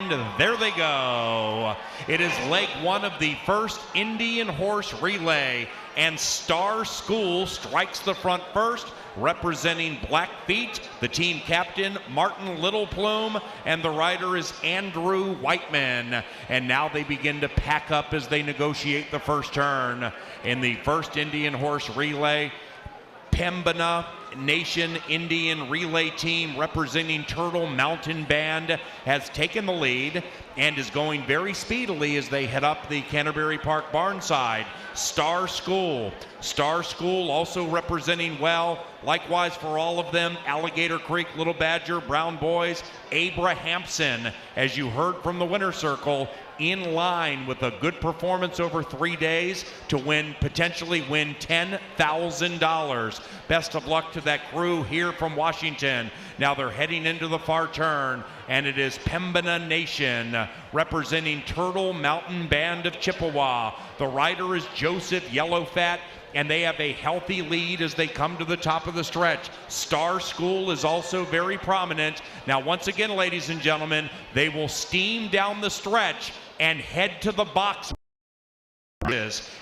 There they go. It is leg one of the first Indian horse relay, and Star School strikes the front first, representing Blackfeet, the team captain Martin Littleplume, and the rider is Andrew Whiteman. And now they begin to pack up as they negotiate the first turn. In the first Indian horse relay, Pembina Nation Indian relay team representing Turtle Mountain Band has taken the lead and is going very speedily as they head up the Canterbury Park barnside. Star School also representing well, likewise for all of them, Alligator Creek, Little Badger, Brown Boys, Abrahamson, as you heard from the winner circle, in line with a good performance over 3 days to potentially win $10,000. Best of luck to that crew here from Washington. Now they're heading into the far turn, and it is Pembina Nation representing Turtle Mountain Band of Chippewa. The rider is Joseph Yellowfat, and they have a healthy lead as they come to the top of the stretch. Star School is also very prominent. Now, once again, ladies and gentlemen, they will steam down the stretch and head to the box.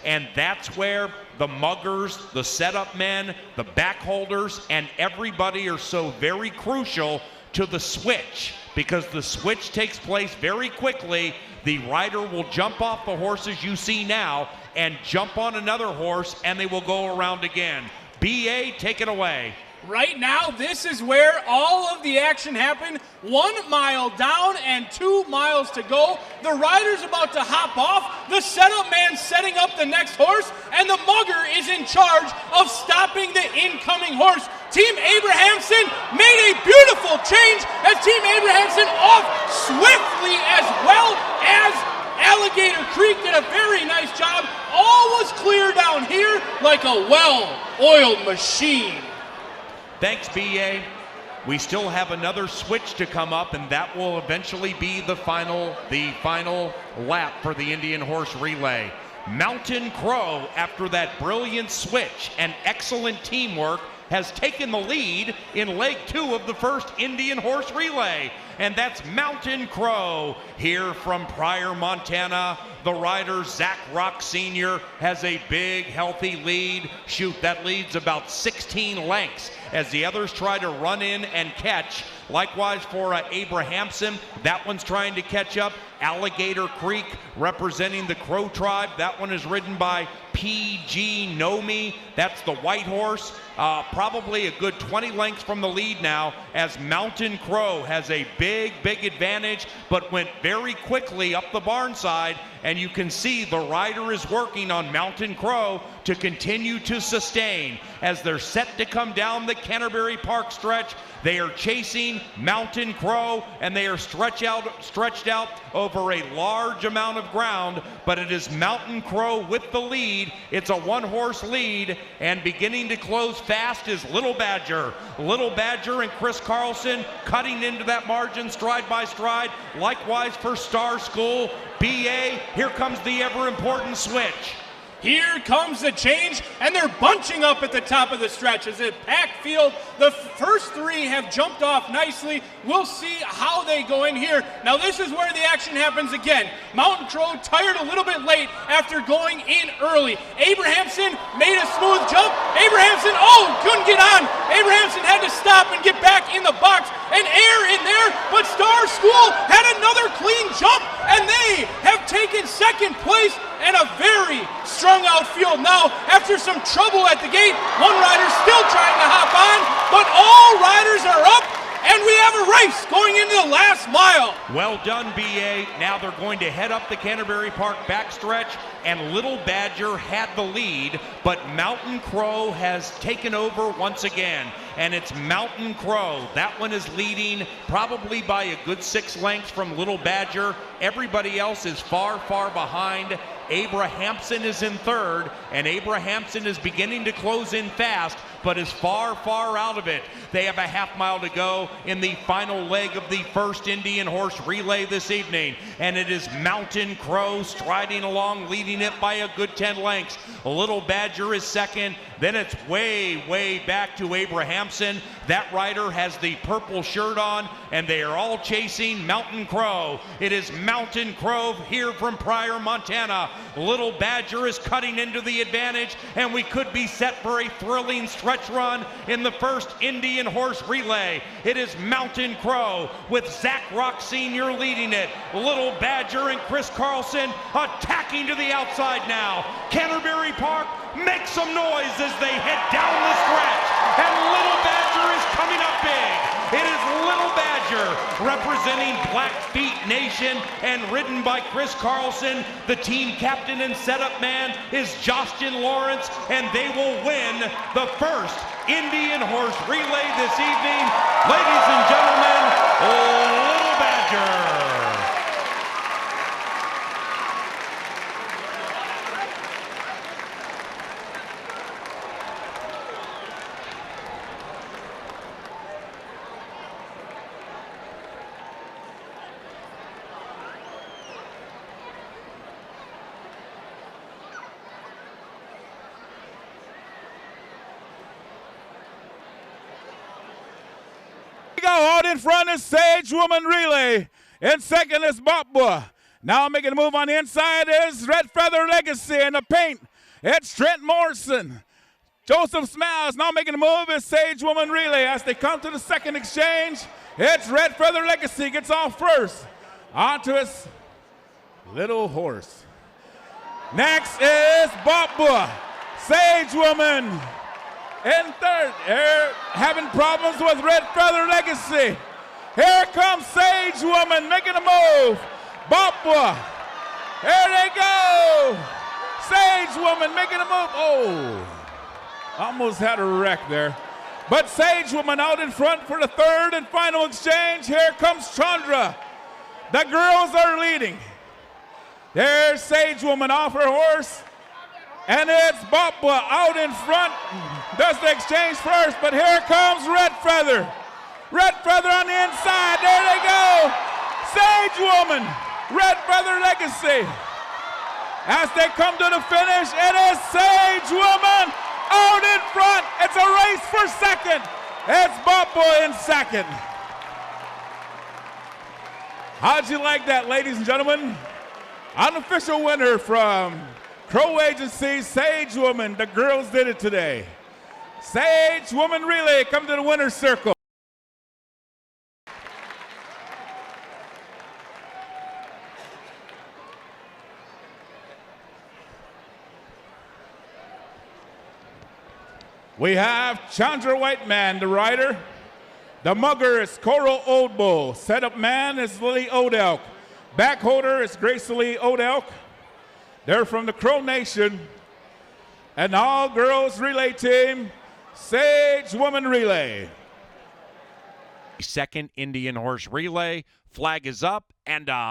And that's where the muggers, the setup men, the back holders, and everybody are so very crucial to the switch, because the switch takes place very quickly. The rider will jump off the horses you see now and jump on another horse, and they will go around again. BA, take it away. Right now, this is where all of the action happened. 1 mile down and 2 miles to go. The rider's about to hop off. The setup man setting up the next horse, and the mugger is in charge of stopping the incoming horse. Team Abrahamson made a beautiful change as Team Abrahamson off swiftly, as well as Alligator Creek did a very nice job. All was clear down here like a well-oiled machine. Thanks, BA. We still have another switch to come up, and that will eventually be the final lap for the Indian horse relay. Mountain Crow, after that brilliant switch and excellent teamwork, has taken the lead in leg 2 of the first Indian horse relay. And that's Mountain Crow here from Pryor, Montana. The rider, Zach Rock Sr., has a big, healthy lead. Shoot, that lead's about 16 lengths as the others try to run in and catch. Likewise for Abrahamson, that one's trying to catch up. Alligator Creek representing the Crow tribe. That one is ridden by PG Nomi. That's the white horse. Probably a good 20 lengths from the lead now, as Mountain Crow has a big advantage, but went very quickly up the barn side, and you can see the rider is working on Mountain Crow to continue to sustain. As they're set to come down the Canterbury Park stretch, they are chasing Mountain Crow, and they are stretched out over a large amount of ground, but it is Mountain Crow with the lead. It's a one-horse lead, and beginning to close fast is Little Badger. Little Badger and Chris Carlson cutting into that margin stride by stride. Likewise for Star School. BA, here comes the ever-important switch. Here comes the change, and they're bunching up at the top of the stretch. As a packed field, the first 3 have jumped off nicely. We'll see how they go in here. Now this is where the action happens again. Mountain Crow tired a little bit late after going in early. Abrahamson made a smooth jump. Abrahamson, couldn't get on. Abrahamson had to stop and get back in the box and air in there, but Star School had another clean jump, and they have taken second place and a very strung out field. Now, after some trouble at the gate, one rider still trying to hop on, but all riders are up, and we have a race going into the last mile. Well done, BA. Now they're going to head up the Canterbury Park backstretch, and Little Badger had the lead, but Mountain Crow has taken over once again, and it's Mountain Crow. That one is leading probably by a good 6 lengths from Little Badger. Everybody else is far behind. Abrahamson is in third, and Abrahamson is beginning to close in fast, but is far, far out of it. They have a half mile to go in the final leg of the first Indian horse relay this evening, and it is Mountain Crow striding along, leading it by a good 10 lengths. Little Badger is second. Then it's way back to Abrahamson. That rider has the purple shirt on, and they are all chasing Mountain Crow. It is Mountain Crow here from Pryor, Montana. Little Badger is cutting into the advantage, and we could be set for a thrilling stretch run in the first Indian horse relay. It is Mountain Crow with Zach Rock Sr. leading it. Little Badger and Chris Carlson attacking to the outside now. Canterbury Park, make some noise as they head down the stretch. And Little Badger is coming up big. It is Little Badger representing Blackfeet Nation and ridden by Chris Carlson. The team captain and setup man is Justin Lawrence, and they will win the first Indian horse relay this evening. Ladies and gentlemen, Little Badger. Out in front is Sage Woman Relay. In second is Bopwa. Now making a move on the inside is Red Feather Legacy in the paint. It's Trent Morrison. Joseph Smiles now making a move is Sage Woman Relay. As they come to the second exchange, it's Red Feather Legacy gets off first. Onto his little horse. Next is Bopwa. Sage Woman in third. They're having problems with Red Feather Legacy. Here comes Sage Woman making a move. Bopwa. There they go. Sage Woman making a move. Oh, almost had a wreck there. But Sage Woman out in front for the third and final exchange. Here comes Chandra. The girls are leading. There's Sage Woman off her horse. And it's Bopwa out in front. Does the exchange first, but here comes Red Feather. Red Feather on the inside. There they go. Sage Woman, Red Feather Legacy. As they come to the finish, it is Sage Woman out in front. It's a race for second. It's Bopwa in second. How'd you like that, ladies and gentlemen? Unofficial winner from Crow Agency, Sage Woman. The girls did it today. Sage Woman Relay, come to the winner's circle. We have Chandra Whiteman, the rider. The mugger is Coral Oldbull. Setup man is Lily Odelk. Back holder is Grace Lee Odelk. They're from the Crow Nation. And all girls relay team, Sage Woman Relay. Second Indian horse relay. Flag is up, and away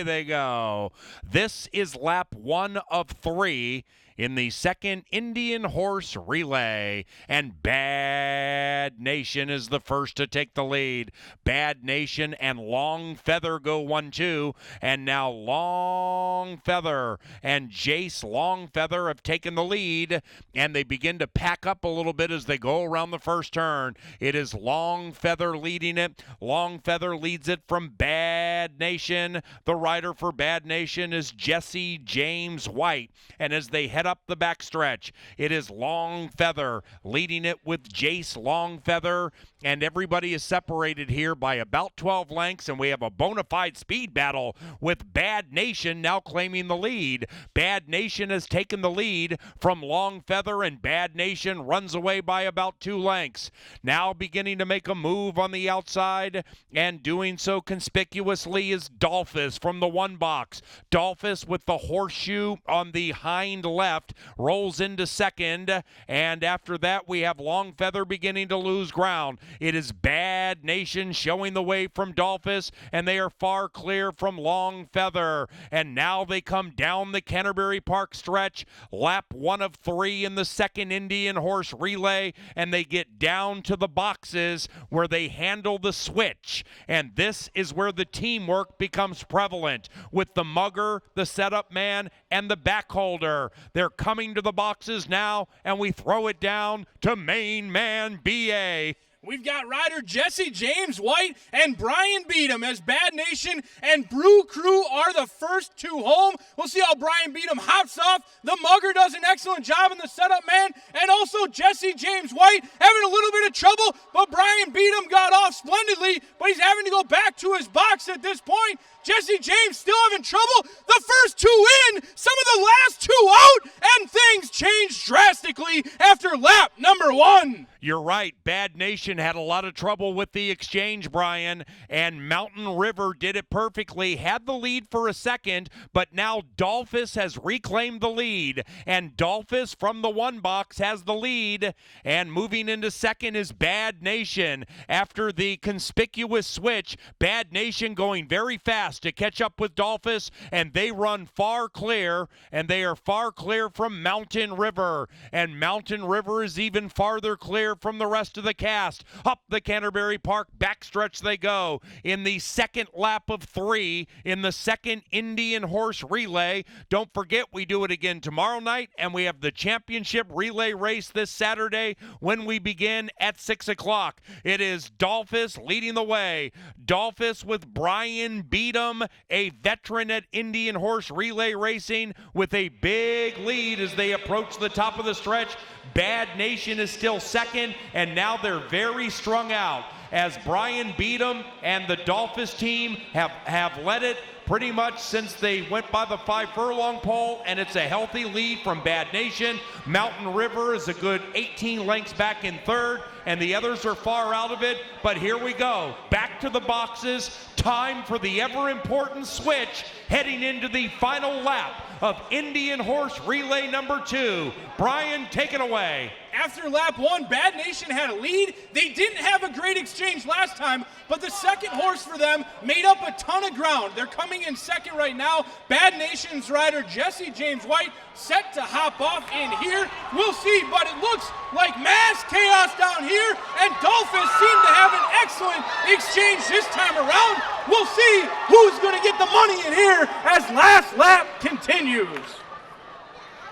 they go. This is lap 1 of 3 in the second Indian horse relay, and Bad Nation is the first to take the lead. Bad Nation and Long Feather go 1-2, and now Long Feather and Jace Long Feather have taken the lead, and they begin to pack up a little bit as they go around the first turn. It is Long Feather leading it. Long Feather leads it from Bad Nation. The rider for Bad Nation is Jesse James White, and as they head up the backstretch, it is Long Feather leading it with Jace Long Feather, and everybody is separated here by about 12 lengths, and we have a bona fide speed battle with Bad Nation now claiming the lead. Bad Nation has taken the lead from Long Feather, and Bad Nation runs away by about 2 lengths. Now beginning to make a move on the outside, and doing so conspicuously is Dolphus from the 1 box. Dolphus with the horseshoe on the hind left. left, rolls into second, and after that we have Longfeather beginning to lose ground. It is Bad Nation showing the way from Dolphus, and they are far clear from Longfeather. And now they come down the Canterbury Park stretch, lap 1 of 3 in the second Indian horse relay, and they get down to the boxes where they handle the switch. And this is where the teamwork becomes prevalent with the mugger, the setup man, and the back holder. They're coming to the boxes now, and we throw it down to main man B.A. We've got rider Jesse James White and Brian Beadham as Bad Nation and Brew Crew are the first 2 home. We'll see how Brian Beadham hops off. The mugger does an excellent job in the setup man, and also Jesse James White having a little bit of trouble, but Brian Beadham got off splendidly, but he's having to go back to his box at this point. Jesse James still having trouble. The first 2 in, some of the last 2 out, and things changed drastically after lap number 1. You're right. Bad Nation had a lot of trouble with the exchange, Brian, and Mountain River did it perfectly. Had the lead for a second, but now Dolphus has reclaimed the lead, and Dolphus from the 1 box has the lead, and moving into second is Bad Nation. After the conspicuous switch, Bad Nation going very fast to catch up with Dolphus, and they run far clear, and they are far clear from Mountain River, and Mountain River is even farther clear from the rest of the cast. Up the Canterbury Park backstretch they go in the second lap of 3 in the second Indian horse relay. Don't forget, we do it again tomorrow night, and we have the championship relay race this Saturday when we begin at 6 o'clock. It is Dolphus leading the way. Dolphus with Brian Beadham, a veteran at Indian horse relay racing, with a big lead as they approach the top of the stretch. Bad Nation is still second, and now they're very strung out as Brian Beadham and the Dolphus team have led it pretty much since they went by the 5 furlong pole, and it's a healthy lead from Bad Nation. Mountain River is a good 18 lengths back in third, and the others are far out of it. But here we go, back to the boxes. Time for the ever-important switch heading into the final lap of Indian Horse Relay number 2. Brian, take it away. After lap 1, Bad Nation had a lead. They didn't have a great exchange last time, but the second horse for them made up a ton of ground. They're coming in second right now. Bad Nation's rider Jesse James White set to hop off in here. We'll see, but it looks like mass chaos down here, and Dolphus seem to have an excellent exchange this time around. We'll see who's going to get the money in here as last lap continues.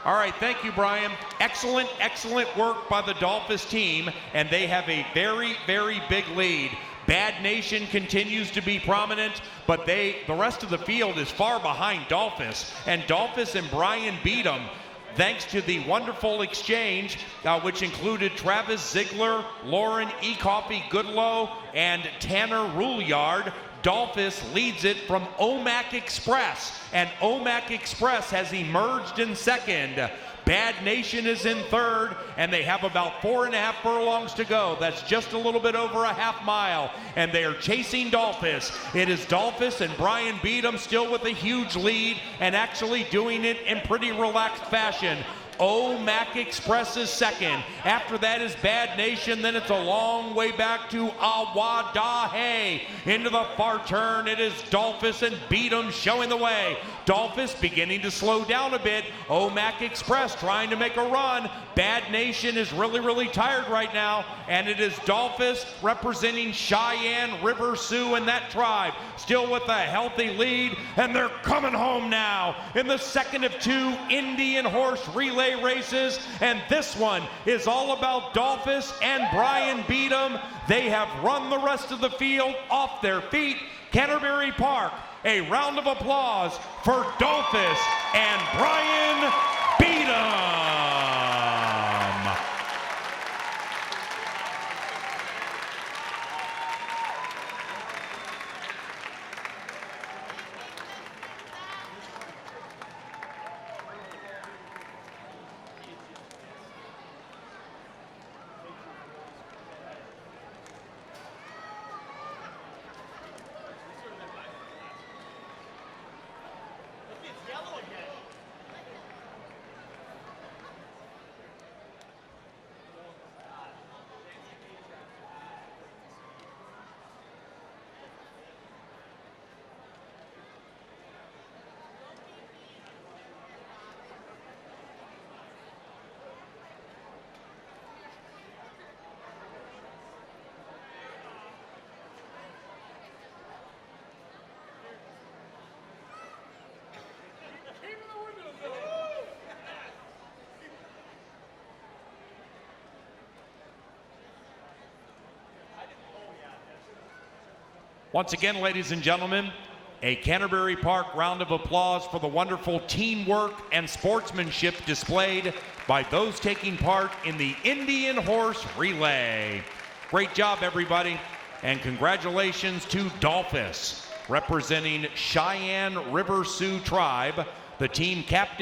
All right, thank you, Brian. Excellent, excellent work by the Dolphus team, and they have a very, very big lead. Bad Nation continues to be prominent, but the rest of the field is far behind Dolphus. And Dolphus and Brian Beadham, thanks to the wonderful exchange, which included Travis Ziegler, Lauren E. Coffey Goodlow, and Tanner Rouliard, Dolphus leads it from Omac Express, and Omac Express has emerged in second. Bad Nation is in third, and they have about 4.5 furlongs to go. That's just a little bit over a half mile, and they are chasing Dolphus. It is Dolphus and Brian Beadham still with a huge lead, and actually doing it in pretty relaxed fashion. Omac Express is second. After that is Bad Nation. Then it's a long way back to Awadahe. Into the far turn, it is Dolphus and Beadham showing the way. Dolphus beginning to slow down a bit. Omac Express trying to make a run. Bad Nation is really, really tired right now. And it is Dolphus representing Cheyenne, River Sioux, and that tribe. Still with a healthy lead. And they're coming home now in the second of 2 Indian Horse Relay races, and this one is all about Dolphus and Brian Beadham. They have run the rest of the field off their feet. Canterbury Park, a round of applause for Dolphus and Brian Beadham. Once again, ladies and gentlemen, a Canterbury Park round of applause for the wonderful teamwork and sportsmanship displayed by those taking part in the Indian Horse Relay. Great job, everybody, and congratulations to Dolphus, representing Cheyenne River Sioux Tribe, the team captain.